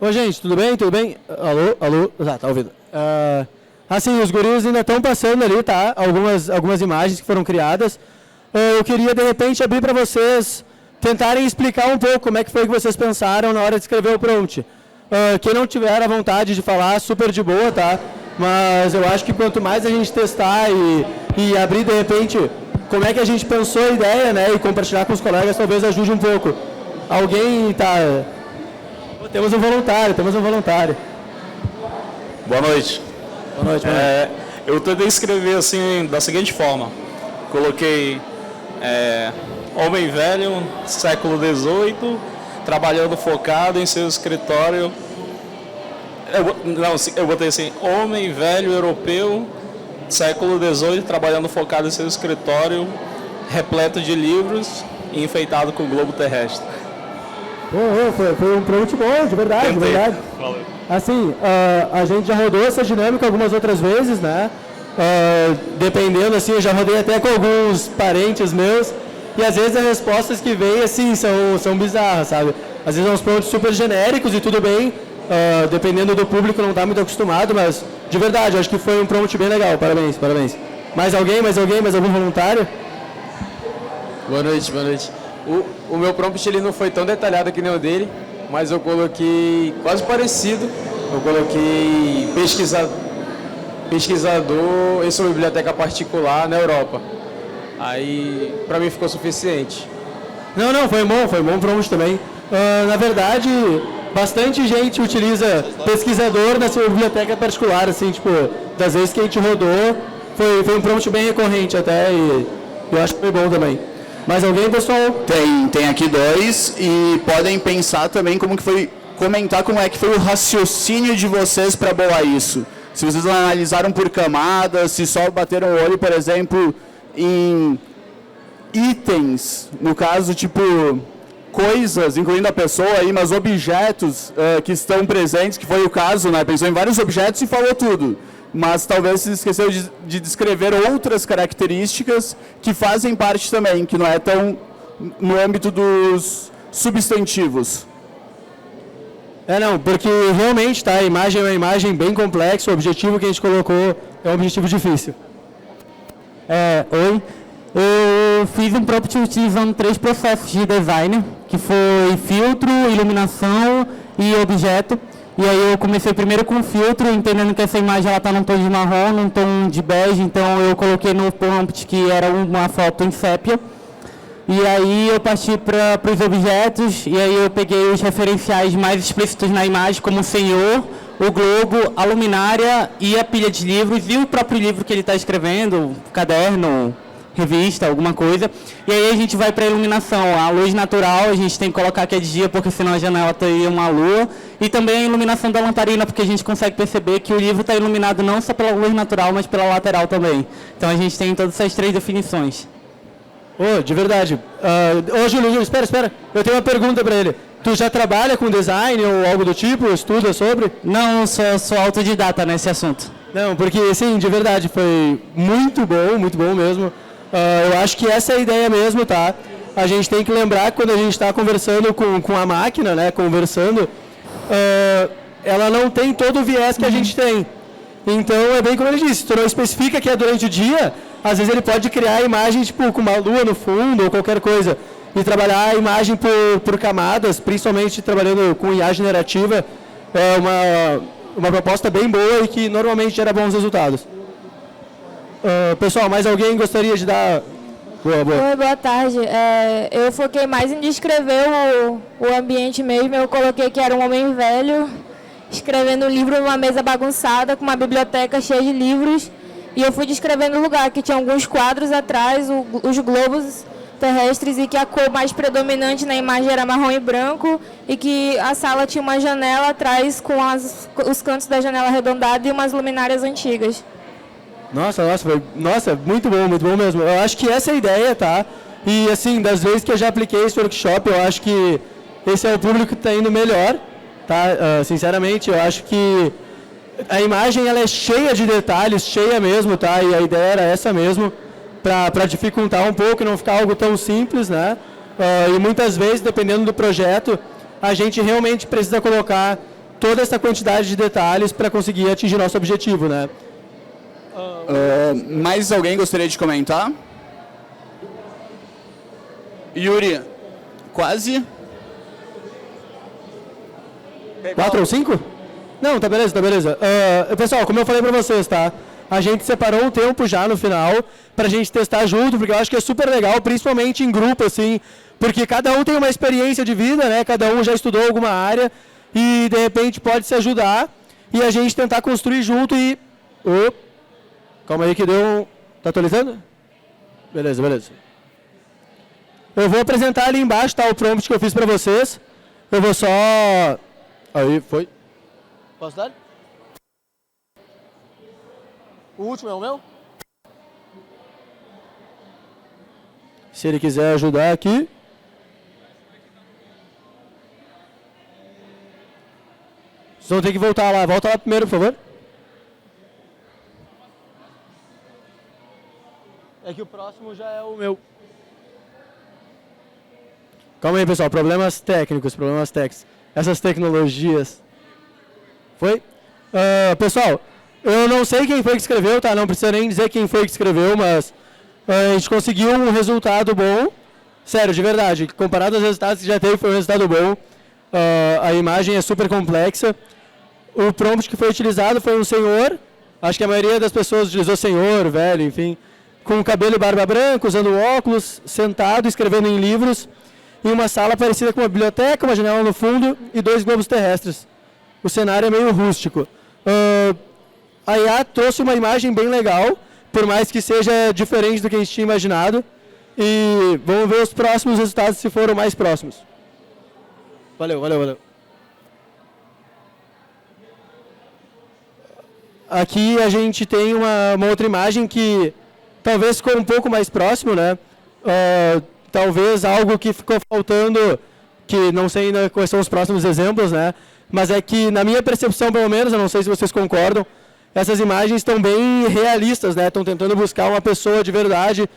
Oi, gente, tudo bem? Tudo bem? Alô? Alô? Tá ouvindo. Assim, os guris ainda estão passando ali, tá? Algumas imagens que foram criadas. Eu queria, de repente, abrir para vocês tentarem explicar um pouco como é que foi que vocês pensaram na hora de escrever o prompt. Quem não tiver a vontade de falar, super de boa, tá? Mas eu acho que quanto mais a gente testar e abrir, de repente, como é que a gente pensou a ideia, né? E compartilhar com os colegas, talvez ajude um pouco. Alguém tá... Temos um voluntário. Boa noite. Boa noite. Eu tentei escrever assim, da seguinte forma. Coloquei homem velho, século XVIII, trabalhando focado em seu escritório. Eu botei assim, homem velho europeu, século XVIII, trabalhando focado em seu escritório, repleto de livros e enfeitado com o globo terrestre. Foi um prompt bom, de verdade, Tentei. de verdade. Valeu. Assim, a gente já rodou essa dinâmica algumas outras vezes, né? Dependendo, assim, eu já rodei até com alguns parentes meus, e às vezes as respostas que vêm, assim, são bizarras, sabe? Às vezes são uns prompts super genéricos e tudo bem, dependendo do público não está muito acostumado, mas de verdade, acho que foi um prompt bem legal, parabéns. Mais algum voluntário? Boa noite. O meu prompt ele não foi tão detalhado que nem o dele, mas eu coloquei quase parecido. Eu coloquei pesquisador em sua biblioteca particular na Europa. Aí, para mim ficou suficiente. Não, foi bom prompt também. Na verdade, bastante gente utiliza pesquisador na sua biblioteca particular, assim, tipo, das vezes que a gente rodou, foi um prompt bem recorrente até, e eu acho que foi bom também. Mais alguém, pessoal? Tem aqui dois, e podem pensar também comentar como é que foi o raciocínio de vocês para bolar isso. Se vocês analisaram por camadas, se só bateram o olho, por exemplo, em itens, no caso, tipo, coisas, incluindo a pessoa aí, mas objetos que estão presentes, que foi o caso, né? Pensou em vários objetos e falou tudo. Mas talvez se esqueceu de descrever outras características que fazem parte também, que não é tão no âmbito dos substantivos. Não, porque realmente, tá, a imagem é uma imagem bem complexa, o objetivo que a gente colocou é um objetivo difícil. Oi, eu fiz um prompt utilizando 3 processos de design, que foi filtro, iluminação e objeto. E aí eu comecei primeiro com filtro, entendendo que essa imagem está num tom de marrom, num tom de bege, então eu coloquei no prompt que era uma foto em sépia. E aí eu parti para os objetos, e aí eu peguei os referenciais mais explícitos na imagem, como o senhor, o globo, a luminária e a pilha de livros, e o próprio livro que ele está escrevendo, caderno, revista, alguma coisa. E aí a gente vai para a iluminação. A luz natural a gente tem que colocar que é de dia, porque senão a janela teria uma lua. E também a iluminação da lamparina, porque a gente consegue perceber que o livro está iluminado não só pela luz natural, mas pela lateral também. Então a gente tem todas essas 3 definições. De verdade. Júlio, espera. Eu tenho uma pergunta para ele. Tu já trabalha com design ou algo do tipo? Estuda sobre? Não, sou autodidata nesse assunto. Não, porque, sim, de verdade, foi muito bom mesmo. Eu acho que essa é a ideia mesmo, tá? A gente tem que lembrar que quando a gente está conversando com a máquina, né, ela não tem todo o viés que a gente tem. Então, é bem como ele disse, se tu não especifica que é durante o dia, às vezes ele pode criar a imagem tipo, com uma lua no fundo ou qualquer coisa. E trabalhar a imagem por camadas, principalmente trabalhando com IA generativa, é uma proposta bem boa e que normalmente gera bons resultados. Pessoal, mais alguém gostaria de dar... Oi, boa tarde. Eu foquei mais em descrever o ambiente mesmo. Eu coloquei que era um homem velho, escrevendo um livro numa mesa bagunçada, com uma biblioteca cheia de livros. E eu fui descrevendo o lugar, que tinha alguns quadros atrás, os globos terrestres, e que a cor mais predominante na imagem era marrom e branco, e que a sala tinha uma janela atrás com os cantos da janela arredondados e umas luminárias antigas. Nossa, muito bom mesmo. Eu acho que essa é a ideia, tá? E assim, das vezes que eu já apliquei esse workshop, eu acho que esse é o público que está indo melhor, tá? Sinceramente, eu acho que a imagem ela é cheia de detalhes, cheia mesmo, tá? E a ideia era essa mesmo, para dificultar um pouco e não ficar algo tão simples, né? E muitas vezes, dependendo do projeto, a gente realmente precisa colocar toda essa quantidade de detalhes para conseguir atingir nosso objetivo, né? Mais alguém gostaria de comentar? Yuri, quase? 4 ou 5? Não, tá beleza, tá beleza. Pessoal, como eu falei para vocês, tá? A gente separou um tempo já no final pra gente testar junto, porque eu acho que é super legal, principalmente em grupo, assim, porque cada um tem uma experiência de vida, né? Cada um já estudou alguma área e, de repente, pode se ajudar e a gente tentar construir junto e... Calma aí que deu um... Tá atualizando? Beleza, beleza. Eu vou apresentar ali embaixo, tá? O prompt que eu fiz pra vocês. Eu vou só... Aí, foi. Posso dar? O último é o meu? Se ele quiser ajudar aqui. Vocês vão ter que voltar lá. Volta lá primeiro, por favor. É que o próximo já é o meu. Calma aí, pessoal. Problemas técnicos. Essas tecnologias. Foi? Pessoal, eu não sei quem foi que escreveu, tá? Não precisa nem dizer quem foi que escreveu, mas a gente conseguiu um resultado bom. Sério, de verdade. Comparado aos resultados que já teve, foi um resultado bom. A imagem é super complexa. O prompt que foi utilizado foi um senhor. Acho que a maioria das pessoas utilizou senhor, velho, enfim. Com cabelo e barba branca, usando óculos, sentado, escrevendo em livros. Em uma sala parecida com uma biblioteca, uma janela no fundo e 2 globos terrestres. O cenário é meio rústico. A IA trouxe uma imagem bem legal, por mais que seja diferente do que a gente tinha imaginado. E vamos ver os próximos resultados, se foram mais próximos. Valeu. Aqui a gente tem uma outra imagem que talvez ficou um pouco mais próximo, né? Talvez algo que ficou faltando, que não sei ainda quais são os próximos exemplos, né? Mas é que, na minha percepção, pelo menos, eu não sei se vocês concordam, essas imagens estão bem realistas, né? Estão tentando buscar uma pessoa de verdade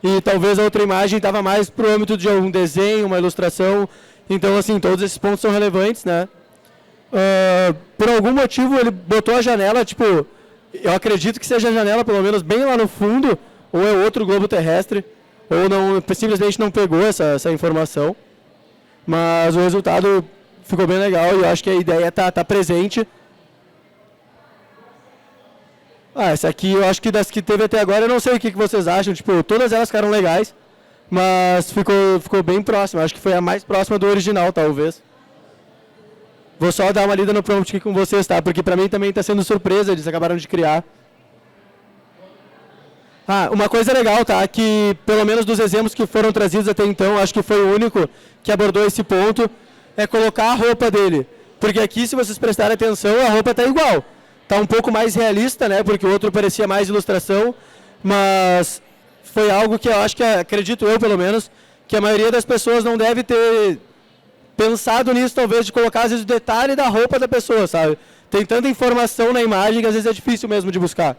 e talvez a outra imagem estava mais para o âmbito de um desenho, uma ilustração. Então, assim, todos esses pontos são relevantes, né? Por algum motivo, ele botou a janela, tipo, eu acredito que seja a janela, pelo menos, bem lá no fundo, ou é outro globo terrestre, ou não, simplesmente não pegou essa informação. Mas o resultado ficou bem legal e eu acho que a ideia está presente. Essa aqui eu acho que das que teve até agora, eu não sei o que vocês acham. Tipo, todas elas ficaram legais, mas ficou bem próxima. Acho que foi a mais próxima do original, talvez. Vou só dar uma lida no prompt aqui com vocês, tá? Porque pra mim também está sendo surpresa, eles acabaram de criar. Uma coisa legal, tá? Que pelo menos dos exemplos que foram trazidos até então, acho que foi o único que abordou esse ponto, é colocar a roupa dele. Porque aqui, se vocês prestarem atenção, a roupa está igual. Está um pouco mais realista, né? Porque o outro parecia mais ilustração, mas foi algo que eu acho que, acredito eu pelo menos, que a maioria das pessoas não deve ter pensado nisso, talvez, de colocar às vezes o detalhe da roupa da pessoa, sabe? Tem tanta informação na imagem que às vezes é difícil mesmo de buscar.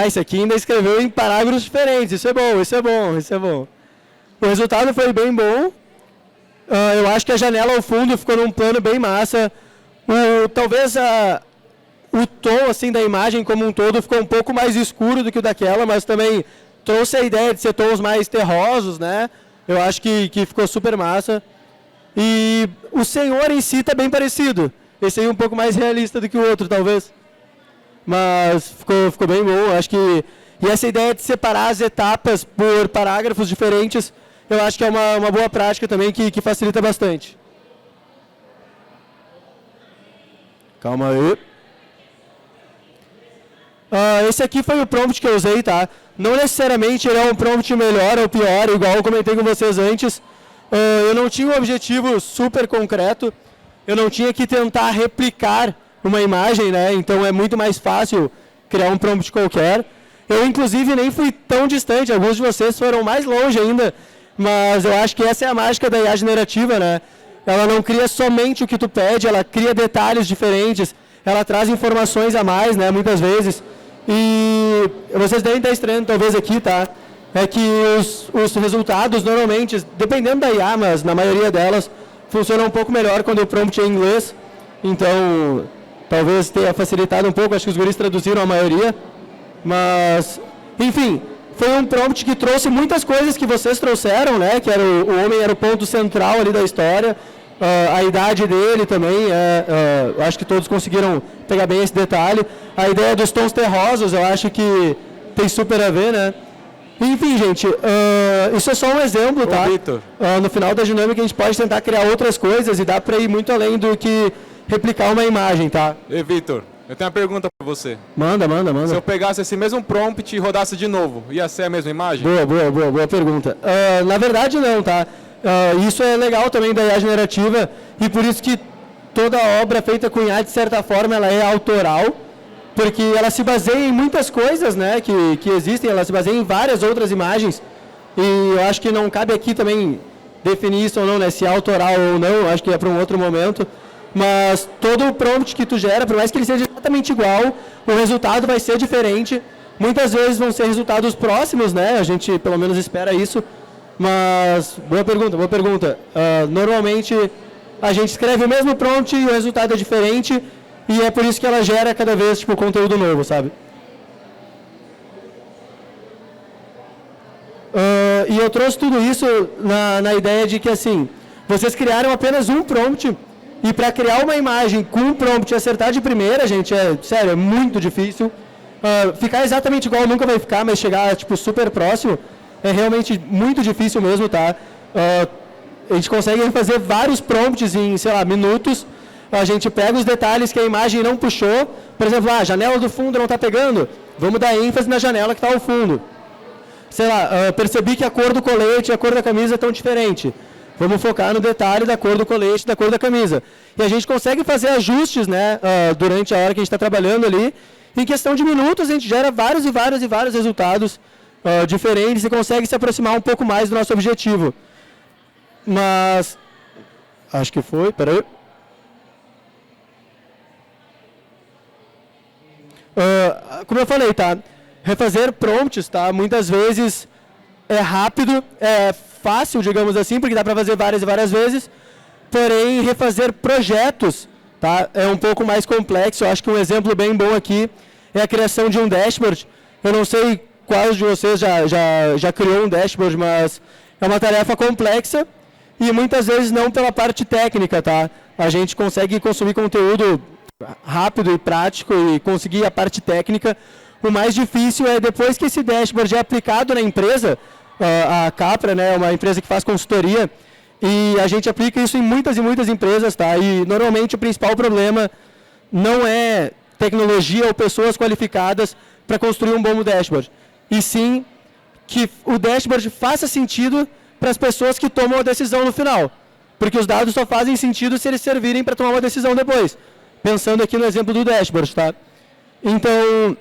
Esse aqui ainda escreveu em parágrafos diferentes, isso é bom. O resultado foi bem bom. Eu acho que a janela ao fundo ficou num plano bem massa. Talvez o tom assim, da imagem como um todo ficou um pouco mais escuro do que o daquela, mas também trouxe a ideia de ser tons mais terrosos, né? Eu acho que ficou super massa. E o senhor em si está bem parecido. Esse aí é um pouco mais realista do que o outro, talvez. Mas ficou bem bom, acho que... E essa ideia de separar as etapas por parágrafos diferentes, eu acho que é uma boa prática também, que facilita bastante. Calma aí. Esse aqui foi o prompt que eu usei, tá? Não necessariamente ele é um prompt melhor ou pior, igual eu comentei com vocês antes. Eu não tinha um objetivo super concreto, eu não tinha que tentar replicar uma imagem, né? Então é muito mais fácil criar um prompt qualquer. Eu, inclusive, nem fui tão distante, alguns de vocês foram mais longe ainda, mas eu acho que essa é a mágica da IA generativa, né? Ela não cria somente o que tu pede, ela cria detalhes diferentes, ela traz informações a mais, né? Muitas vezes. E vocês devem estar estranhando, talvez, aqui, tá? é que os resultados, normalmente, dependendo da IA, mas na maioria delas, funcionam um pouco melhor quando o prompt é em inglês. Então, talvez tenha facilitado um pouco, acho que os guris traduziram a maioria. Mas, enfim, foi um prompt que trouxe muitas coisas que vocês trouxeram, né? Que era o homem era o ponto central ali da história. A idade dele também, acho que todos conseguiram pegar bem esse detalhe. A ideia dos tons terrosos, eu acho que tem super a ver, né? Enfim, gente, isso é só um exemplo, tá? Vitor. No final da dinâmica a gente pode tentar criar outras coisas e dá para ir muito além do que replicar uma imagem, tá? Ei, Vitor, eu tenho uma pergunta para você. Manda. Se eu pegasse esse mesmo prompt e rodasse de novo, ia ser a mesma imagem? Boa pergunta. Na verdade não, tá? Isso é legal também da IA generativa e por isso que toda obra feita com IA, de certa forma, ela é autoral, porque ela se baseia em muitas coisas, né, que existem, ela se baseia em várias outras imagens e eu acho que não cabe aqui também definir isso ou não, né, se é autoral ou não, acho que é para um outro momento, mas todo o prompt que tu gera, por mais que ele seja exatamente igual, o resultado vai ser diferente, muitas vezes vão ser resultados próximos, né, a gente pelo menos espera isso, mas boa pergunta. Normalmente a gente escreve o mesmo prompt e o resultado é diferente e é por isso que ela gera cada vez tipo conteúdo novo, sabe? E eu trouxe tudo isso na ideia de que assim, vocês criaram apenas um prompt e para criar uma imagem com um prompt e acertar de primeira, gente, sério, é muito difícil. Ficar exatamente igual nunca vai ficar, mas chegar tipo super próximo é realmente muito difícil mesmo, tá? A gente consegue fazer vários prompts em, sei lá, minutos. A gente pega os detalhes que a imagem não puxou. Por exemplo, a janela do fundo não está pegando. Vamos dar ênfase na janela que está ao fundo. Sei lá, percebi que a cor do colete e a cor da camisa estão diferentes. Vamos focar no detalhe da cor do colete e da cor da camisa. E a gente consegue fazer ajustes, né, durante a hora que a gente está trabalhando ali. Em questão de minutos, a gente gera vários resultados diferentes e consegue se aproximar um pouco mais do nosso objetivo. Mas, acho que foi, peraí. Como eu falei, tá? Refazer prompts, tá? Muitas vezes é rápido, é fácil, digamos assim, porque dá para fazer várias e várias vezes. Porém, refazer projetos, tá? É um pouco mais complexo. Eu acho que um exemplo bem bom aqui é a criação de um dashboard. Eu não sei quais de vocês já criou um dashboard, mas é uma tarefa complexa e muitas vezes não pela parte técnica, tá? A gente consegue consumir conteúdo rápido e prático e conseguir a parte técnica. O mais difícil é depois que esse dashboard é aplicado na empresa, a Capra, né, é uma empresa que faz consultoria, e a gente aplica isso em muitas e muitas empresas, tá? E normalmente o principal problema não é tecnologia ou pessoas qualificadas para construir um bom dashboard, e sim que o dashboard faça sentido para as pessoas que tomam a decisão no final. Porque os dados só fazem sentido se eles servirem para tomar uma decisão depois. Pensando aqui no exemplo do dashboard, tá? Então,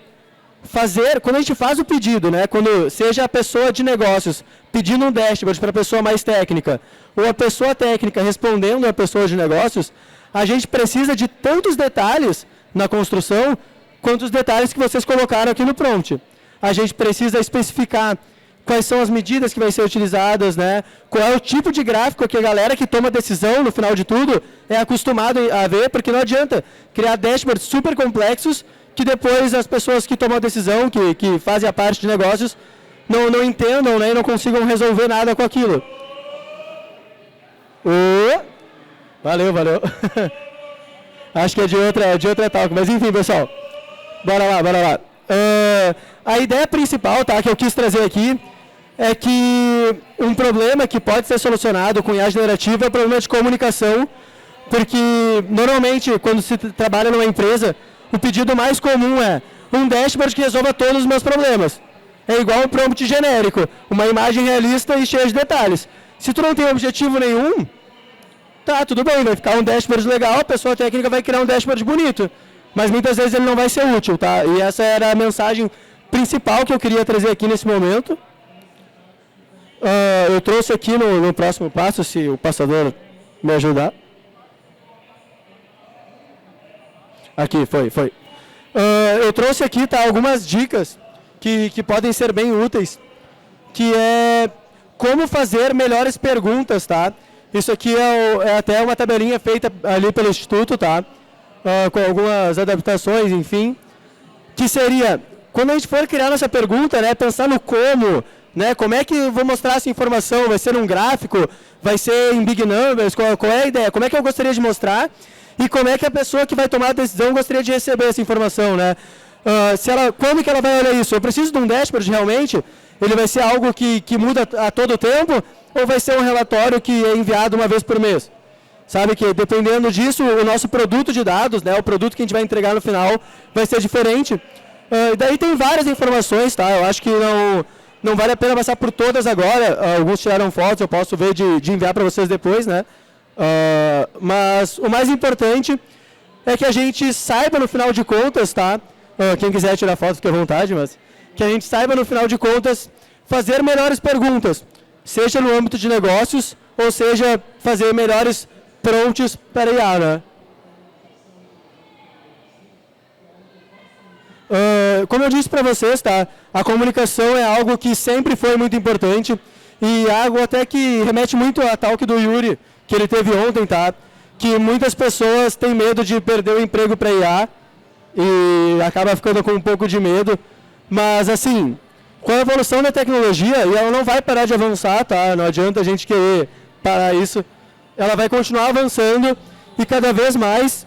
quando a gente faz o pedido, né, quando seja a pessoa de negócios pedindo um dashboard para a pessoa mais técnica, ou a pessoa técnica respondendo a pessoa de negócios, a gente precisa de tantos detalhes na construção, quanto os detalhes que vocês colocaram aqui no prompt. A gente precisa especificar quais são as medidas que vão ser utilizadas, né? Qual é o tipo de gráfico que a galera que toma decisão, no final de tudo, é acostumado a ver, porque não adianta criar dashboards super complexos que depois as pessoas que tomam a decisão, que fazem a parte de negócios, não entendam, né, e não consigam resolver nada com aquilo. Valeu. Acho que é de outra talk, mas enfim, pessoal. Bora lá. A ideia principal, tá, que eu quis trazer aqui é que um problema que pode ser solucionado com IA generativa é o problema de comunicação, porque normalmente quando se trabalha numa empresa, o pedido mais comum é um dashboard que resolva todos os meus problemas. É igual um prompt genérico, uma imagem realista e cheia de detalhes. Se tu não tem objetivo nenhum, tá, tudo bem, vai ficar um dashboard legal, a pessoa técnica vai criar um dashboard bonito, mas muitas vezes ele não vai ser útil, tá? E essa era a mensagem principal que eu queria trazer aqui nesse momento. Eu trouxe aqui no próximo passo, se o passador me ajudar. Aqui, foi. Eu trouxe aqui, tá, algumas dicas que podem ser bem úteis, que é como fazer melhores perguntas, tá? Isso aqui é até uma tabelinha feita ali pelo Instituto, tá? Com algumas adaptações, enfim. Que seria, quando a gente for criar nossa pergunta, né, pensar no como, né, como é que eu vou mostrar essa informação? Vai ser um gráfico? Vai ser em big numbers? Qual é a ideia? Como é que eu gostaria de mostrar? E como é que a pessoa que vai tomar a decisão gostaria de receber essa informação, né? Como que ela vai olhar isso? Eu preciso de um dashboard realmente? Ele vai ser algo que muda a todo tempo? Ou vai ser um relatório que é enviado uma vez por mês? Sabe que dependendo disso, o nosso produto de dados, né, o produto que a gente vai entregar no final, vai ser diferente. Daí tem várias informações, tá? Eu acho que não vale a pena passar por todas agora. Alguns tiraram fotos, eu posso ver de enviar para vocês depois, né? Mas o mais importante é que a gente saiba no final de contas, tá? Quem quiser tirar foto, fique à vontade, mas que a gente saiba no final de contas fazer melhores perguntas, seja no âmbito de negócios ou seja fazer melhores prompts para IA, né? Como eu disse para vocês, tá? A comunicação é algo que sempre foi muito importante e algo até que remete muito à talk do Yuri, que ele teve ontem, tá? Que muitas pessoas têm medo de perder o emprego para IA e acaba ficando com um pouco de medo. Mas, assim, com a evolução da tecnologia, e ela não vai parar de avançar, tá? Não adianta a gente querer parar isso. Ela vai continuar avançando e cada vez mais...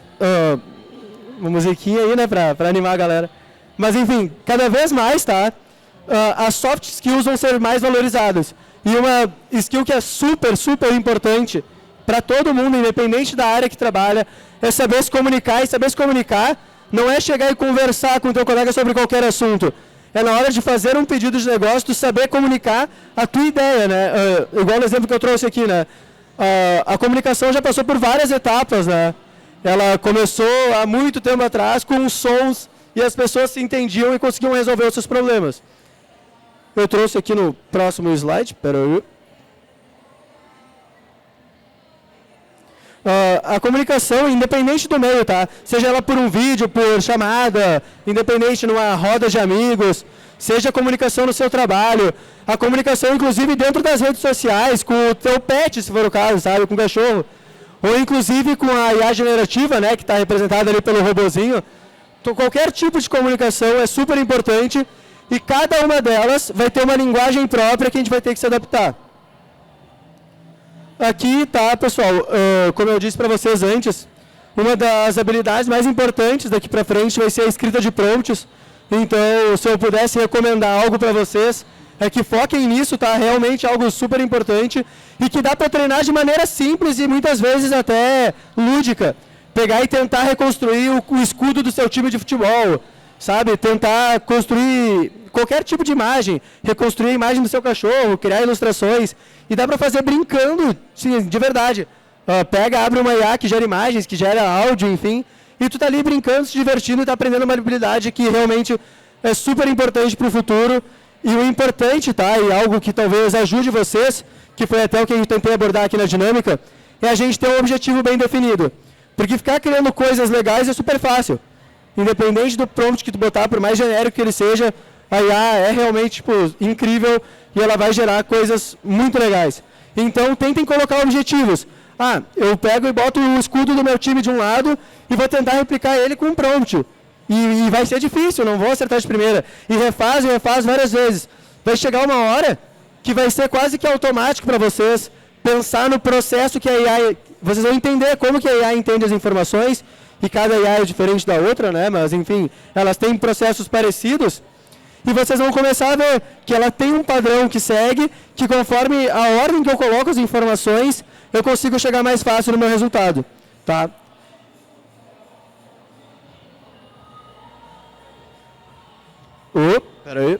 uma musiquinha aí, né, para animar a galera. Mas, enfim, cada vez mais, tá? As soft skills vão ser mais valorizadas. E uma skill que é super, super importante para todo mundo, independente da área que trabalha, é saber se comunicar. E saber se comunicar não é chegar e conversar com o teu colega sobre qualquer assunto. É na hora de fazer um pedido de negócio, tu saber comunicar a tua ideia, né? Igual no exemplo que eu trouxe aqui, né? A comunicação já passou por várias etapas, né? Ela começou há muito tempo atrás com os sons e as pessoas se entendiam e conseguiam resolver os seus problemas. Eu trouxe aqui no próximo slide, peraí. A comunicação, independente do meio, tá? Seja ela por um vídeo, por chamada, independente numa roda de amigos, seja a comunicação no seu trabalho, a comunicação inclusive dentro das redes sociais, com o teu pet, se for o caso, sabe? Com o cachorro. Ou inclusive com a IA generativa, né, que está representada ali pelo robozinho. Então, qualquer tipo de comunicação é super importante e cada uma delas vai ter uma linguagem própria que a gente vai ter que se adaptar. Aqui tá, pessoal, como eu disse para vocês antes, uma das habilidades mais importantes daqui para frente vai ser a escrita de prompts. Então, se eu pudesse recomendar algo para vocês, é que foquem nisso, tá? Realmente algo super importante e que dá para treinar de maneira simples e muitas vezes até lúdica. Pegar e tentar reconstruir o escudo do seu time de futebol, sabe? Tentar construir qualquer tipo de imagem, reconstruir a imagem do seu cachorro, criar ilustrações. E dá para fazer brincando, sim, de verdade. Pega, abre uma IA que gera imagens, que gera áudio, enfim, e tu tá ali brincando, se divertindo e tá aprendendo uma habilidade que realmente é super importante para o futuro. E o importante, tá, e algo que talvez ajude vocês, que foi até o que a gente tentei abordar aqui na dinâmica, é a gente ter um objetivo bem definido. Porque ficar criando coisas legais é super fácil. Independente do prompt que tu botar, por mais genérico que ele seja, a IA é realmente tipo, incrível e ela vai gerar coisas muito legais. Então, tentem colocar objetivos. Eu pego e boto o escudo do meu time de um lado e vou tentar replicar ele com um prompt. E vai ser difícil, não vou acertar de primeira. E refaz várias vezes. Vai chegar uma hora que vai ser quase que automático para vocês pensar no processo que a IA... Vocês vão entender como que a IA entende as informações, e cada IA é diferente da outra, né? Mas, enfim, elas têm processos parecidos. E vocês vão começar a ver que ela tem um padrão que segue, que conforme a ordem que eu coloco as informações, eu consigo chegar mais fácil no meu resultado. Tá? Peraí.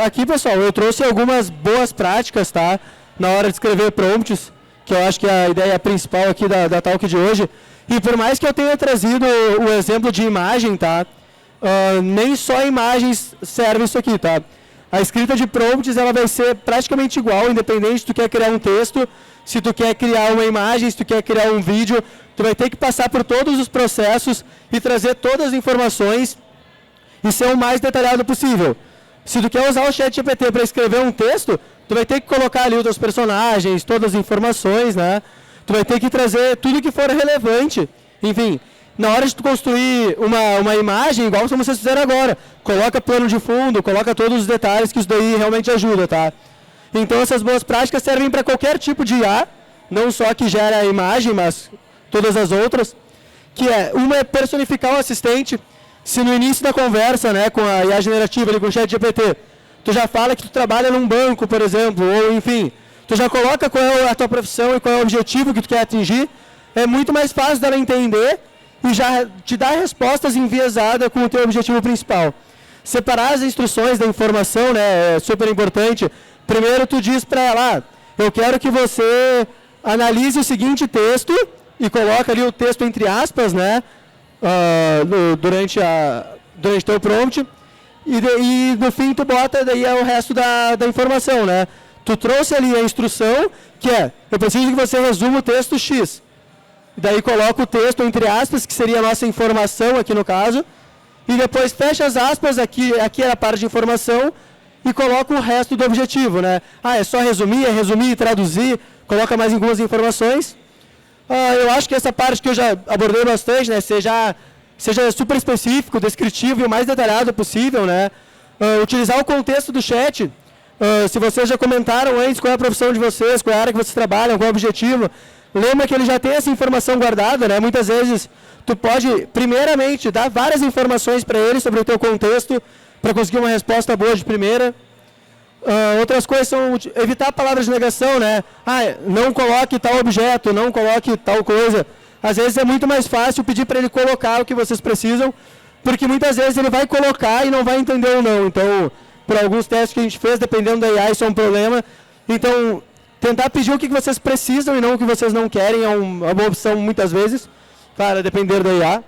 Aqui, pessoal, eu trouxe algumas boas práticas, tá? Na hora de escrever prompts, que eu acho que é a ideia principal aqui da talk de hoje. E por mais que eu tenha trazido o exemplo de imagem, tá? Nem só imagens serve isso aqui, tá? A escrita de prompts ela vai ser praticamente igual, independente se tu quer criar um texto, se tu quer criar uma imagem, se tu quer criar um vídeo, tu vai ter que passar por todos os processos e trazer todas as informações e ser o mais detalhado possível. Se tu quer usar o ChatGPT para escrever um texto, tu vai ter que colocar ali os teus personagens, todas as informações, né? Tu vai ter que trazer tudo que for relevante. Enfim, na hora de tu construir uma imagem, igual como vocês fizeram agora, coloca plano de fundo, coloca todos os detalhes, que isso daí realmente ajuda, tá? Então essas boas práticas servem para qualquer tipo de IA, não só que gera a imagem, mas todas as outras, que uma é personificar o assistente. Se no início da conversa, né, com a IA generativa, ali, com o ChatGPT, tu já fala que tu trabalha num banco, por exemplo, ou enfim, tu já coloca qual é a tua profissão e qual é o objetivo que tu quer atingir, é muito mais fácil dela entender e já te dar respostas enviesadas com o teu objetivo principal. Separar as instruções da informação, né, é super importante. Primeiro tu diz para ela, eu quero que você analise o seguinte texto e coloca ali o texto entre aspas, né, durante teu prompt, e no fim tu bota daí o resto da informação, né. Tu trouxe ali a instrução, que eu preciso que você resuma o texto X. Daí coloca o texto entre aspas, que seria a nossa informação aqui no caso, e depois fecha as aspas, aqui é a parte de informação, e coloca o resto do objetivo, né. É só resumir e traduzir, coloca mais algumas informações. Eu acho que essa parte que eu já abordei bastante, né, seja super específico, descritivo e o mais detalhado possível, né. Utilizar o contexto do chat. Se vocês já comentaram antes qual é a profissão de vocês, qual é a área que vocês trabalham, qual é o objetivo, lembra que ele já tem essa informação guardada, né? Muitas vezes tu pode, primeiramente, dar várias informações para ele sobre o teu contexto, para conseguir uma resposta boa de primeira. Outras coisas são evitar palavras de negação, né? Não coloque tal objeto, não coloque tal coisa. Às vezes é muito mais fácil pedir para ele colocar o que vocês precisam, porque muitas vezes ele vai colocar e não vai entender ou não. Então, por alguns testes que a gente fez, dependendo da IA, isso é um problema. Então, tentar pedir o que vocês precisam e não o que vocês não querem é uma boa opção muitas vezes, para depender da IA.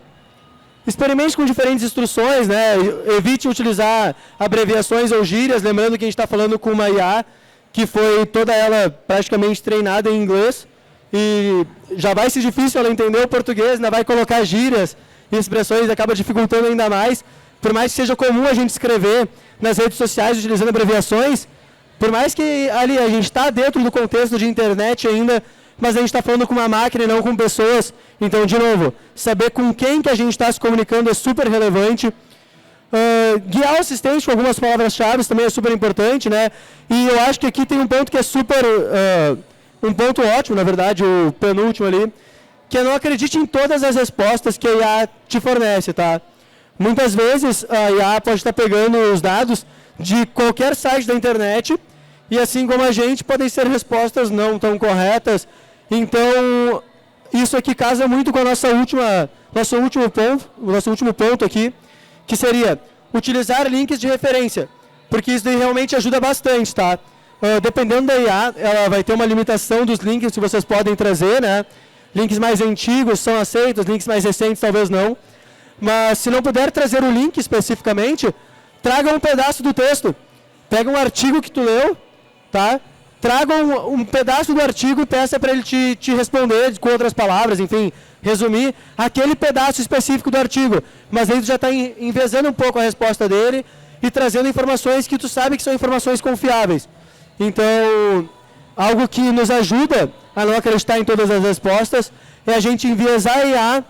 Experimente com diferentes instruções, né? Evite utilizar abreviações ou gírias, lembrando que a gente está falando com uma IA que foi toda ela praticamente treinada em inglês, e já vai ser difícil ela entender o português, ainda vai colocar gírias e expressões, acaba dificultando ainda mais. Por mais que seja comum a gente escrever nas redes sociais utilizando abreviações, por mais que ali a gente está dentro do contexto de internet ainda, mas a gente está falando com uma máquina e não com pessoas. Então, de novo, saber com quem que a gente está se comunicando é super relevante. Guiar o assistente com algumas palavras-chave também é super importante, né? E eu acho que aqui tem um ponto que é super... um ponto ótimo, na verdade, o penúltimo ali, que é não acredite em todas as respostas que a IA te fornece, tá? Muitas vezes a IA pode estar pegando os dados de qualquer site da internet e, assim como a gente, podem ser respostas não tão corretas. Então, isso aqui casa muito com a nosso último ponto aqui, que seria utilizar links de referência, porque isso daí realmente ajuda bastante, tá? Dependendo da IA, ela vai ter uma limitação dos links que vocês podem trazer, né? Links mais antigos são aceitos, links mais recentes talvez não. Mas se não puder trazer o link especificamente, traga um pedaço do texto. Pega um artigo que tu leu, tá? Traga um pedaço do artigo e peça para ele te responder com outras palavras, enfim, resumir aquele pedaço específico do artigo. Mas aí tu já está envezando um pouco a resposta dele e trazendo informações que tu sabe que são informações confiáveis. Então, algo que nos ajuda a não acreditar em todas as respostas é a gente enviesar a IA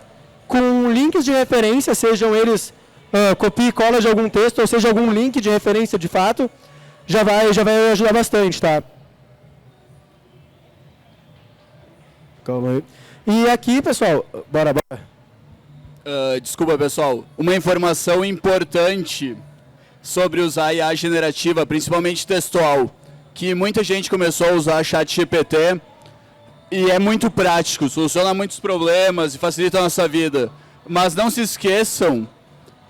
com links de referência, sejam eles copia e cola de algum texto, ou seja, algum link de referência de fato, já vai ajudar bastante, tá? Calma aí. E aqui, pessoal, bora. Desculpa, pessoal. Uma informação importante sobre usar IA generativa, principalmente textual, que muita gente começou a usar ChatGPT e é muito prático, soluciona muitos problemas e facilita a nossa vida. Mas não se esqueçam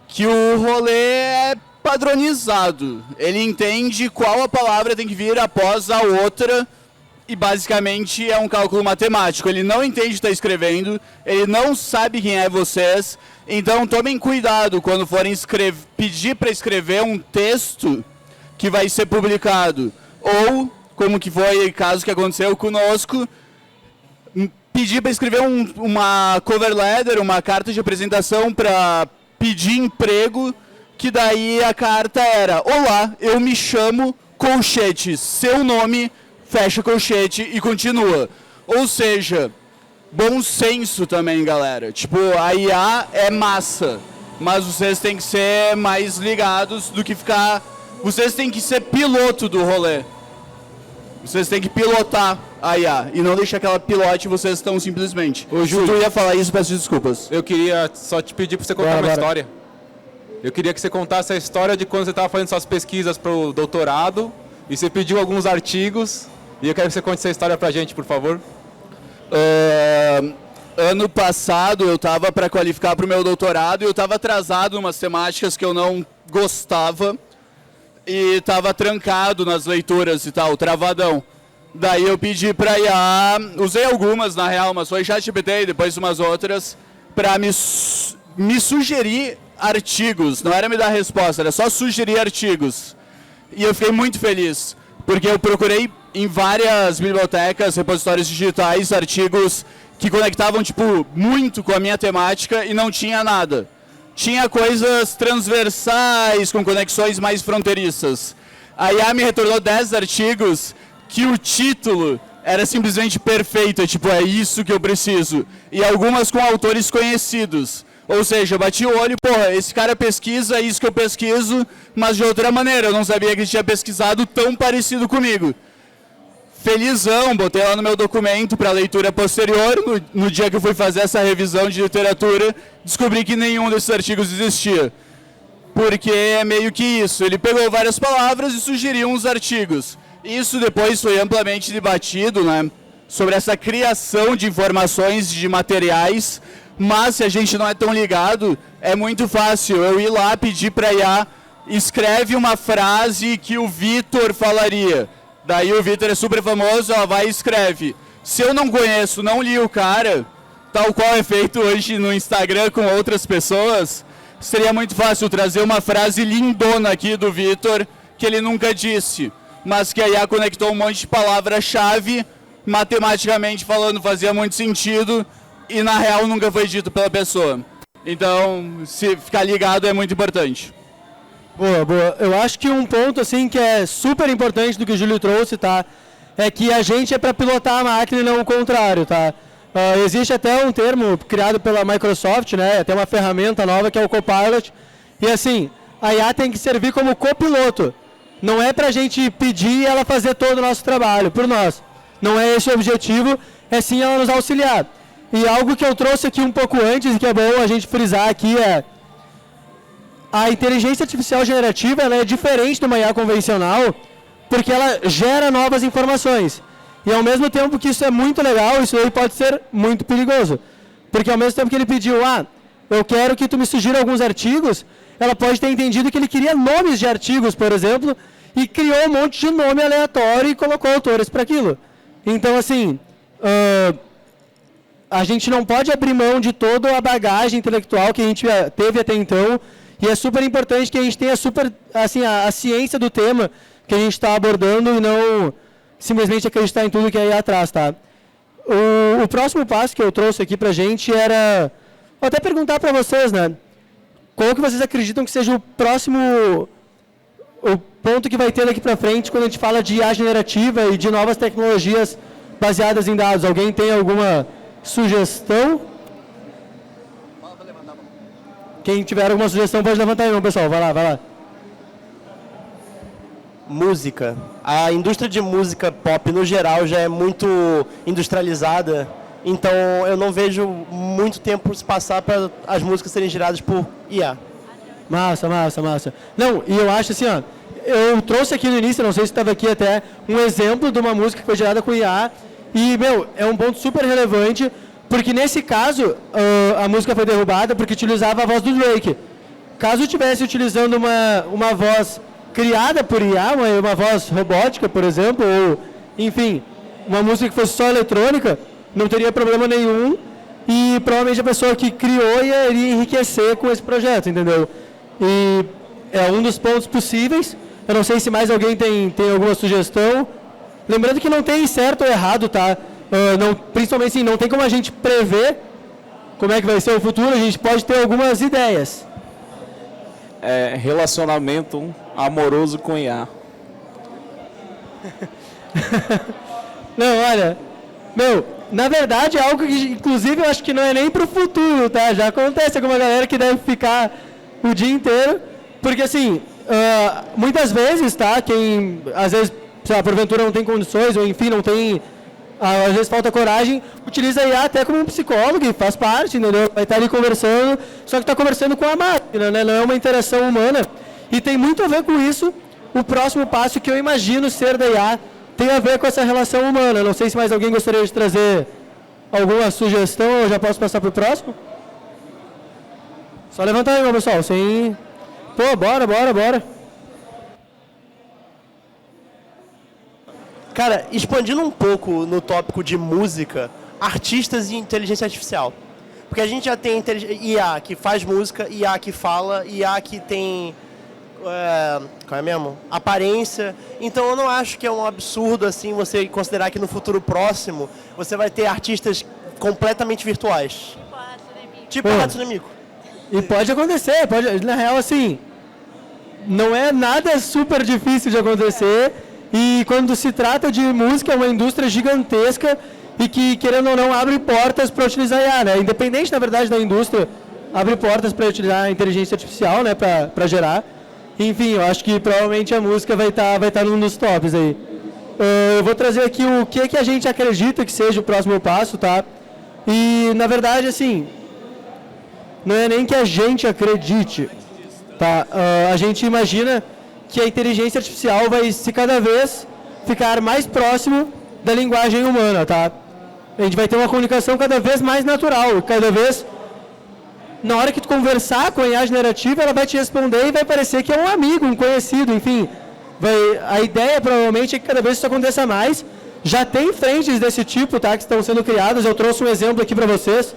que o rolê é padronizado. Ele entende qual a palavra tem que vir após a outra e basicamente é um cálculo matemático. Ele não entende o que está escrevendo, ele não sabe quem é vocês. Então tomem cuidado quando forem pedir para escrever um texto que vai ser publicado. Ou, como que foi o caso que aconteceu conosco, pedir para escrever uma cover letter, uma carta de apresentação para pedir emprego que daí a carta era: olá, eu me chamo colchete, seu nome, fecha colchete e continua. Ou seja, bom senso também, galera. Tipo, a IA é massa, mas vocês têm que ser mais ligados do que ficar... Vocês têm que ser piloto do rolê. Vocês têm que pilotar a IA e não deixar que ela pilote vocês estão simplesmente. Ô, Júlio, se tu ia falar isso, peço desculpas. eu queria só te pedir para você contar uma história. Eu queria que você contasse a história de quando você estava fazendo suas pesquisas para o doutorado e você pediu alguns artigos. E eu quero que você conte essa história para a gente, por favor. Ano passado eu estava para qualificar para o meu doutorado e eu estava atrasado em umas temáticas que eu não gostava e estava trancado nas leituras e tal, travadão. Daí eu pedi para IA, usei algumas na real, mas foi ChatGPT e depois umas outras, para me sugerir artigos, não era me dar resposta, era só sugerir artigos. E eu fiquei muito feliz, porque eu procurei em várias bibliotecas, repositórios digitais, artigos que conectavam, tipo, muito com a minha temática e não tinha nada. Tinha coisas transversais, com conexões mais fronteiriças. A IA me retornou 10 artigos que o título era simplesmente perfeito, tipo, é isso que eu preciso. E algumas com autores conhecidos. Ou seja, eu bati o olho, porra, esse cara pesquisa isso que eu pesquiso, mas de outra maneira. Eu não sabia que ele tinha pesquisado tão parecido comigo. Felizão, botei lá no meu documento para leitura posterior. No dia que eu fui fazer essa revisão de literatura, descobri que nenhum desses artigos existia. Porque é meio que isso, ele pegou várias palavras e sugeriu uns artigos. Isso depois foi amplamente debatido, né, sobre essa criação de informações, de materiais, mas se a gente não é tão ligado, é muito fácil eu ir lá pedir para a IA, escreve uma frase que o Vitor falaria. Daí o Vitor é super famoso, ela vai e escreve. Se eu não conheço, não li o cara, tal qual é feito hoje no Instagram com outras pessoas, seria muito fácil trazer uma frase lindona aqui do Vitor, que ele nunca disse, mas que a IA conectou um monte de palavra-chave, matematicamente falando fazia muito sentido, e na real nunca foi dito pela pessoa. Então, se ficar ligado é muito importante. Boa, boa. Eu acho que um ponto assim que é super importante do que o Júlio trouxe, tá? É que a gente é para pilotar a máquina e não o contrário, tá? Existe até um termo criado pela Microsoft, né? Até uma ferramenta nova que é o Copilot. E assim, a IA tem que servir como copiloto. Não é para a gente pedir ela fazer todo o nosso trabalho por nós. Não é esse o objetivo, é sim ela nos auxiliar. E algo que eu trouxe aqui um pouco antes e que é bom a gente frisar aqui é: a inteligência artificial generativa ela é diferente de uma IA convencional porque ela gera novas informações. E ao mesmo tempo que isso é muito legal, isso aí pode ser muito perigoso. Porque ao mesmo tempo que ele pediu, eu quero que tu me sugira alguns artigos, ela pode ter entendido que ele queria nomes de artigos, por exemplo, e criou um monte de nome aleatório e colocou autores para aquilo. Então, assim, a gente não pode abrir mão de toda a bagagem intelectual que a gente teve até então. E é super importante que a gente tenha a ciência do tema que a gente está abordando e não simplesmente acreditar em tudo que é aí atrás, tá? O próximo passo que eu trouxe aqui pra gente era... Vou até perguntar para vocês, né? Qual que vocês acreditam que seja o próximo... O ponto que vai ter daqui para frente quando a gente fala de IA generativa e de novas tecnologias baseadas em dados? Alguém tem alguma sugestão? Quem tiver alguma sugestão pode levantar aí, não, pessoal. Vai lá, vai lá. Música. A indústria de música pop, no geral, já é muito industrializada. Então, eu não vejo muito tempo se passar para as músicas serem geradas por IA. Massa, massa, massa. Não, e eu acho assim, eu trouxe aqui no início, não sei se estava aqui até, um exemplo de uma música que foi gerada com IA. E, é um ponto super relevante, porque nesse caso, a música foi derrubada porque utilizava a voz do Drake. Caso estivesse utilizando uma voz criada por IA, uma voz robótica, por exemplo, ou, enfim, uma música que fosse só eletrônica, não teria problema nenhum e provavelmente a pessoa que criou iria enriquecer com esse projeto, entendeu? E é um dos pontos possíveis. Eu não sei se mais alguém tem alguma sugestão. Lembrando que não tem certo ou errado, tá? Principalmente assim, não tem como a gente prever como é que vai ser o futuro, a gente pode ter algumas ideias. relacionamento amoroso com IA. Não, olha, na verdade é algo que, inclusive, eu acho que não é nem pro futuro, tá? Já acontece com uma galera que deve ficar o dia inteiro, porque, assim, muitas vezes, tá? Quem, às vezes, sei lá, porventura não tem condições, ou enfim, não tem, às vezes falta coragem, utiliza a IA até como um psicólogo, e faz parte, entendeu? Vai estar ali conversando, só que está conversando com a máquina, né? Não é uma interação humana. E tem muito a ver com isso, o próximo passo que eu imagino ser da IA, tem a ver com essa relação humana. Não sei se mais alguém gostaria de trazer alguma sugestão, ou já posso passar para o próximo? Só levantar aí, meu pessoal, sem... Pô, bora. Cara, expandindo um pouco no tópico de música, artistas e inteligência artificial. Porque a gente já tem IA que faz música, IA que fala, IA que tem... qual é mesmo? Aparência. Então eu não acho que é um absurdo assim você considerar que no futuro próximo você vai ter artistas completamente virtuais. Tipo a Hatsune Miku. E pode acontecer, na real, assim, não é nada super difícil de acontecer, e quando se trata de música é uma indústria gigantesca e que, querendo ou não, abre portas para utilizar IA, né? Independente, na verdade, da indústria, abre portas para utilizar a inteligência artificial, né, para gerar. Enfim, eu acho que provavelmente a música vai estar num dos tops aí. Eu vou trazer aqui o que a gente acredita que seja o próximo passo, tá? E, na verdade, assim, não é nem que a gente acredite, tá? A gente imagina que a inteligência artificial vai se cada vez ficar mais próximo da linguagem humana, tá? A gente vai ter uma comunicação cada vez mais natural, cada vez... Na hora que tu conversar com a IA generativa, ela vai te responder e vai parecer que é um amigo, um conhecido, enfim. A ideia, provavelmente, é que cada vez isso aconteça mais. Já tem frentes desse tipo, tá, que estão sendo criadas. Eu trouxe um exemplo aqui para vocês.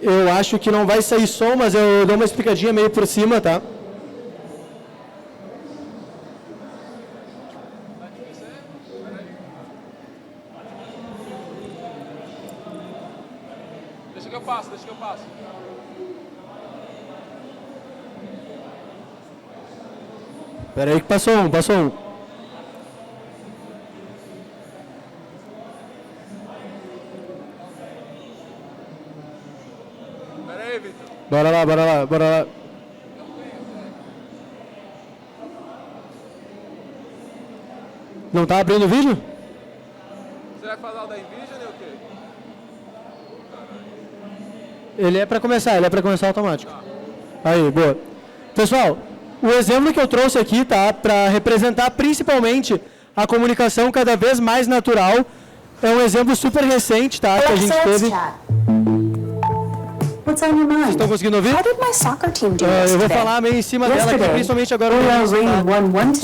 Eu acho que não vai sair som, mas eu dou uma explicadinha meio por cima, tá? Deixa que eu passo. Espera aí que passou um. Pera aí, Vitor. Bora lá. Não tá abrindo o vídeo? Você vai falar o da Nvidia ou o quê? Ele é para começar automático. Aí, boa. Pessoal, o exemplo que eu trouxe aqui, tá, para representar principalmente a comunicação cada vez mais natural, é um exemplo super recente, tá, que a gente teve. Vocês estão conseguindo ouvir? Eu vou falar meio em cima dela aqui, principalmente agora no começo, tá?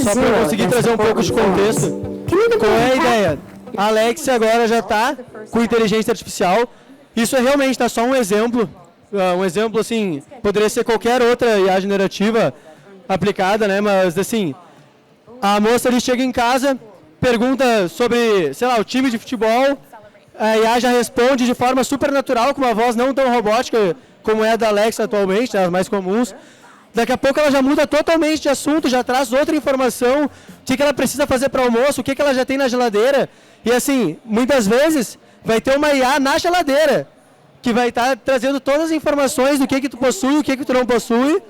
Só para eu conseguir trazer um pouco de contexto. Qual é a ideia? A Alexia agora já está com inteligência artificial. Isso é realmente só um exemplo. Um exemplo, assim, poderia ser qualquer outra IA generativa aplicada, né? Mas, assim, a moça ali chega em casa, pergunta sobre, sei lá, o time de futebol, a IA já responde de forma super natural, com uma voz não tão robótica como é a da Alexa atualmente, as mais comuns. Daqui a pouco ela já muda totalmente de assunto, já traz outra informação, o que ela precisa fazer para o almoço, o que ela já tem na geladeira. E, assim, muitas vezes vai ter uma IA na geladeira, que vai estar trazendo todas as informações do que tu possui, o que tu não possui,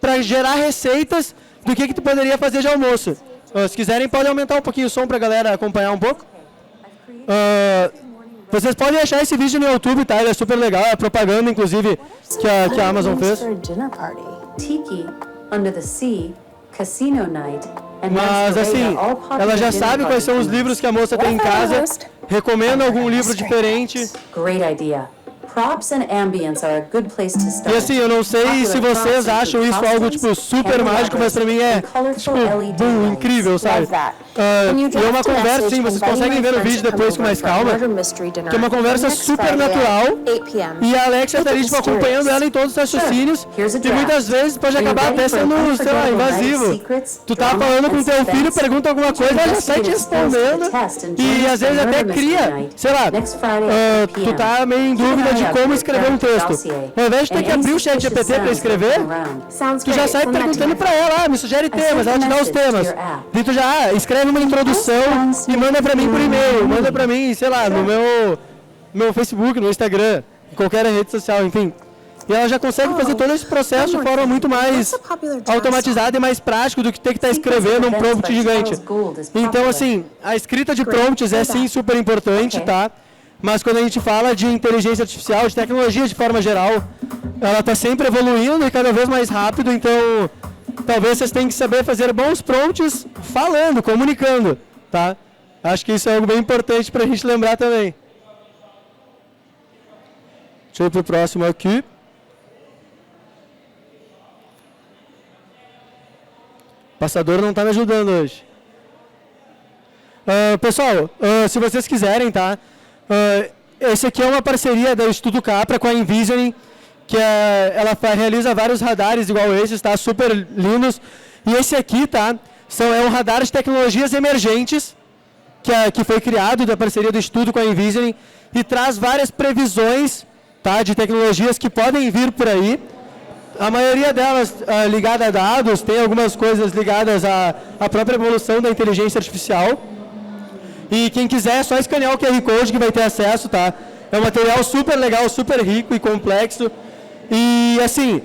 para gerar receitas do que tu poderia fazer de almoço. Se quiserem, podem aumentar um pouquinho o som para a galera acompanhar um pouco. Vocês podem achar esse vídeo no YouTube, tá? Ele é super legal, é propaganda, inclusive, que a Amazon fez. Mas, assim, ela já sabe quais são os livros que a moça tem em casa, recomenda algum livro diferente. E assim, eu não sei se vocês acham isso algo, tipo, super mágico, mas pra mim é, tipo, incrível, sabe? E é uma conversa, sim, vocês conseguem ver o vídeo depois com mais calma, que é uma conversa super natural, e a Alexia está ali, tipo, acompanhando ela em todos os raciocínios, e muitas vezes pode acabar até sendo, sei lá, invasivo. Tu tá falando com teu filho, pergunta alguma coisa, ela já sai te respondendo, e às vezes até cria, sei lá, tu tá meio em dúvida de como escrever um texto. Ao invés de ter que abrir o chat GPT para escrever, tu já sai perguntando para ela, me sugere temas, ela te dá os temas. E tu já escreve uma introdução e manda para mim por e-mail, manda para mim, sei lá, no meu Facebook, no Instagram, em qualquer rede social, enfim. E ela já consegue fazer todo esse processo de forma muito mais automatizada e mais prática do que ter que estar escrevendo um prompt gigante. Então, assim, a escrita de prompts é sim super importante, tá? Mas quando a gente fala de inteligência artificial, de tecnologia de forma geral, ela está sempre evoluindo e cada vez mais rápido, então talvez vocês tenham que saber fazer bons prompts falando, comunicando, tá? Acho que isso é algo bem importante para a gente lembrar também. Deixa eu ir para o próximo aqui. O passador não está me ajudando hoje. Pessoal, se vocês quiserem, tá? Esse aqui é uma parceria da Estudo Capra com a Envisioning, que ela realiza vários radares igual esses, tá? Super lindos. E esse aqui, tá? É um radar de tecnologias emergentes, que foi criado da parceria do Estudo com a Envisioning, e traz várias previsões, tá? De tecnologias que podem vir por aí. A maioria delas ligada a dados, tem algumas coisas ligadas à própria evolução da inteligência artificial. E quem quiser é só escanear o QR Code que vai ter acesso, tá? É um material super legal, super rico e complexo. E, assim,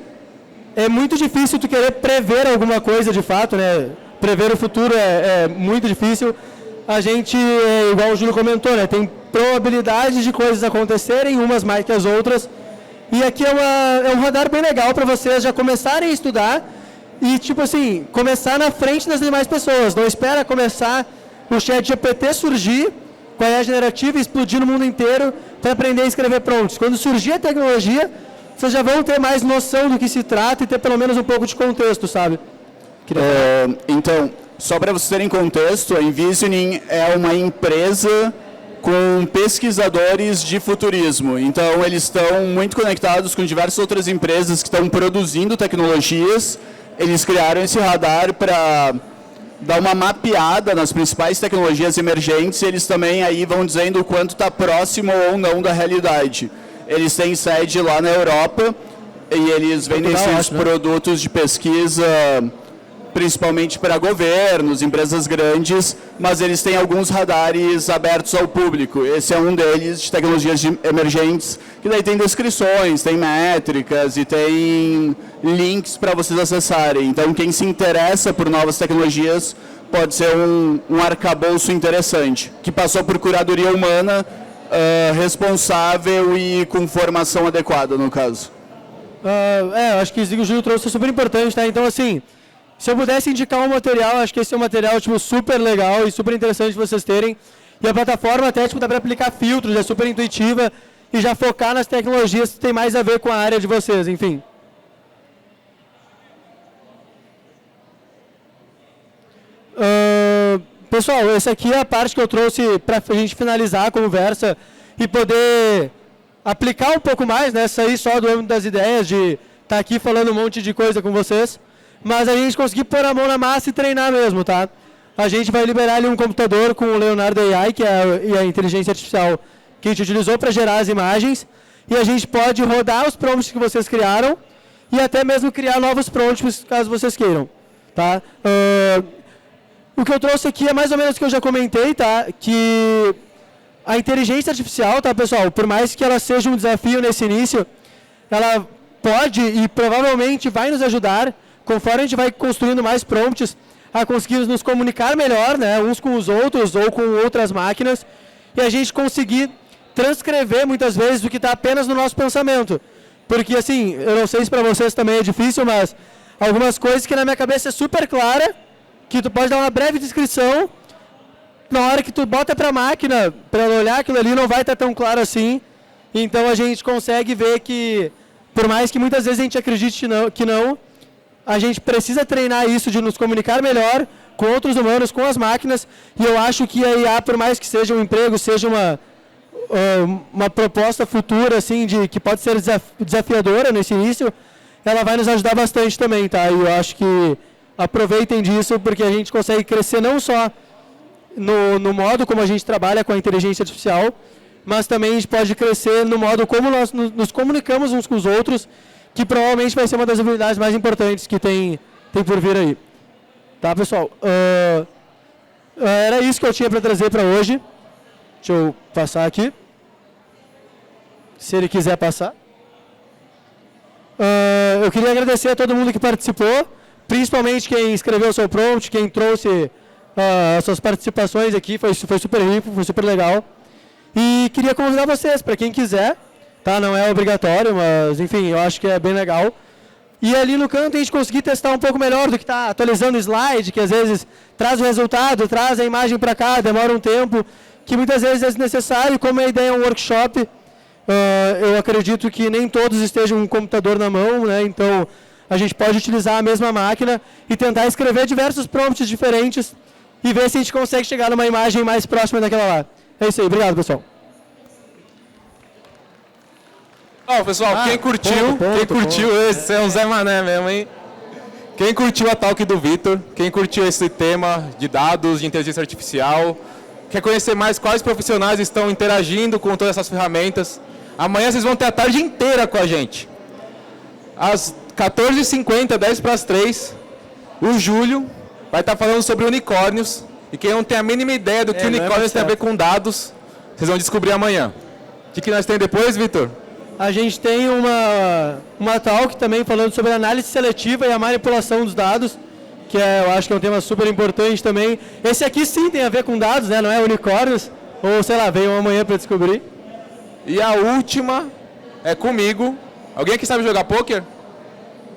é muito difícil tu querer prever alguma coisa de fato, né? Prever o futuro é muito difícil. A gente, igual o Júlio comentou, né? Tem probabilidade de coisas acontecerem, umas mais que as outras. E aqui é um radar bem legal para vocês já começarem a estudar e, tipo assim, começar na frente das demais pessoas. Não espera começar o chat GPT surgir com a IA generativa e explodir no mundo inteiro para aprender a escrever prompts. Quando surgir a tecnologia, vocês já vão ter mais noção do que se trata e ter pelo menos um pouco de contexto, sabe? Então, só para vocês terem contexto, a Envisioning é uma empresa com pesquisadores de futurismo. Então, eles estão muito conectados com diversas outras empresas que estão produzindo tecnologias. Eles criaram esse radar para dar uma mapeada nas principais tecnologias emergentes e eles também aí vão dizendo o quanto está próximo ou não da realidade. Eles têm sede lá na Europa e eles vendem esses produtos de pesquisa principalmente para governos, empresas grandes, mas eles têm alguns radares abertos ao público. Esse é um deles, de tecnologias emergentes, que daí tem descrições, tem métricas e tem links para vocês acessarem. Então, quem se interessa por novas tecnologias pode ser um arcabouço interessante, que passou por curadoria humana, responsável e com formação adequada, no caso. Acho que isso que o Júlio trouxe é super importante, tá? Então, assim, se eu pudesse indicar um material, acho que esse é um material tipo, super legal e super interessante de vocês terem. E a plataforma até tipo, dá para aplicar filtros, é super intuitiva e já focar nas tecnologias que tem mais a ver com a área de vocês, enfim. Pessoal, essa aqui é a parte que eu trouxe para a gente finalizar a conversa e poder aplicar um pouco mais, né? Sair só do âmbito das ideias, de estar aqui falando um monte de coisa com vocês. Mas a gente conseguir pôr a mão na massa e treinar mesmo, tá? A gente vai liberar ali um computador com o Leonardo AI, que é a inteligência artificial que a gente utilizou para gerar as imagens. E a gente pode rodar os prompts que vocês criaram e até mesmo criar novos prompts, caso vocês queiram, tá? O que eu trouxe aqui é mais ou menos o que eu já comentei, tá? Que a inteligência artificial, tá, pessoal? Por mais que ela seja um desafio nesse início, ela pode e provavelmente vai nos ajudar, conforme a gente vai construindo mais prompts, a conseguir nos comunicar melhor, né, uns com os outros ou com outras máquinas, e a gente conseguir transcrever muitas vezes o que está apenas no nosso pensamento. Porque, assim, eu não sei se para vocês também é difícil, mas algumas coisas que na minha cabeça é super clara, que tu pode dar uma breve descrição, na hora que tu bota para a máquina, para ela olhar aquilo ali, não vai estar tão claro assim. Então a gente consegue ver que, por mais que muitas vezes a gente acredite que não, a gente precisa treinar isso de nos comunicar melhor com outros humanos, com as máquinas, e eu acho que a IA, por mais que seja um emprego, seja uma proposta futura, assim, que pode ser desafiadora nesse início, ela vai nos ajudar bastante também, tá? E eu acho que aproveitem disso, porque a gente consegue crescer não só no modo como a gente trabalha com a inteligência artificial, mas também a gente pode crescer no modo como nós nos comunicamos uns com os outros, que provavelmente vai ser uma das habilidades mais importantes que tem por vir aí. Tá, pessoal? Era isso que eu tinha para trazer para hoje. Deixa eu passar aqui. Se ele quiser passar. Eu queria agradecer a todo mundo que participou, principalmente quem escreveu o seu prompt, quem trouxe as suas participações aqui, foi super rico, foi super legal. E queria convidar vocês, para quem quiser, tá? Não é obrigatório, mas enfim, eu acho que é bem legal. E ali no canto a gente conseguir testar um pouco melhor do que está atualizando o slide, que às vezes traz o resultado, traz a imagem para cá, demora um tempo, que muitas vezes é desnecessário. Como a ideia é um workshop, eu acredito que nem todos estejam com um computador na mão, né? Então a gente pode utilizar a mesma máquina e tentar escrever diversos prompts diferentes e ver se a gente consegue chegar numa imagem mais próxima daquela lá. É isso aí, obrigado, pessoal. Pessoal, quem curtiu, esse é um Zé Mané mesmo, hein? Quem curtiu a talk do Vitor, quem curtiu esse tema de dados, de inteligência artificial, quer conhecer mais quais profissionais estão interagindo com todas essas ferramentas, amanhã vocês vão ter a tarde inteira com a gente. Às 14h50, 10 para as 3, o Júlio vai estar falando sobre unicórnios. E quem não tem a mínima ideia do que unicórnios tem a ver com dados, vocês vão descobrir amanhã. O que nós temos depois, Vitor? A gente tem uma talk também falando sobre análise seletiva e a manipulação dos dados, que eu acho que é um tema super importante também. Esse aqui sim tem a ver com dados, né? Não é unicórnios, ou sei lá, venham amanhã para descobrir. E a última é comigo. Alguém aqui sabe jogar pôquer?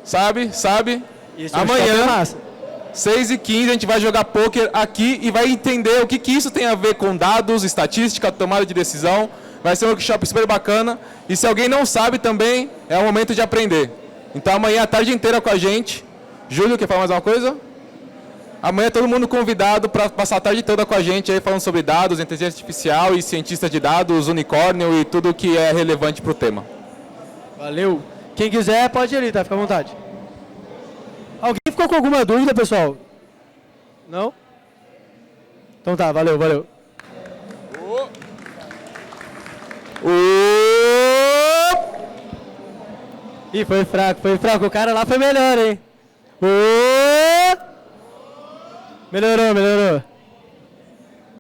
Sabe? Isso amanhã, 6h15, a gente vai jogar pôquer aqui e vai entender o que isso tem a ver com dados, estatística, tomada de decisão. Vai ser um workshop super bacana. E se alguém não sabe também, é o momento de aprender. Então amanhã a tarde inteira com a gente. Júlio, quer falar mais uma coisa? Amanhã todo mundo convidado para passar a tarde toda com a gente aí falando sobre dados, inteligência artificial e cientista de dados, unicórnio e tudo que é relevante para o tema. Valeu. Quem quiser pode ir ali, tá? Fica à vontade. Alguém ficou com alguma dúvida, pessoal? Não? Então tá, valeu. Ih, foi fraco. O cara lá foi melhor, hein? Melhorou.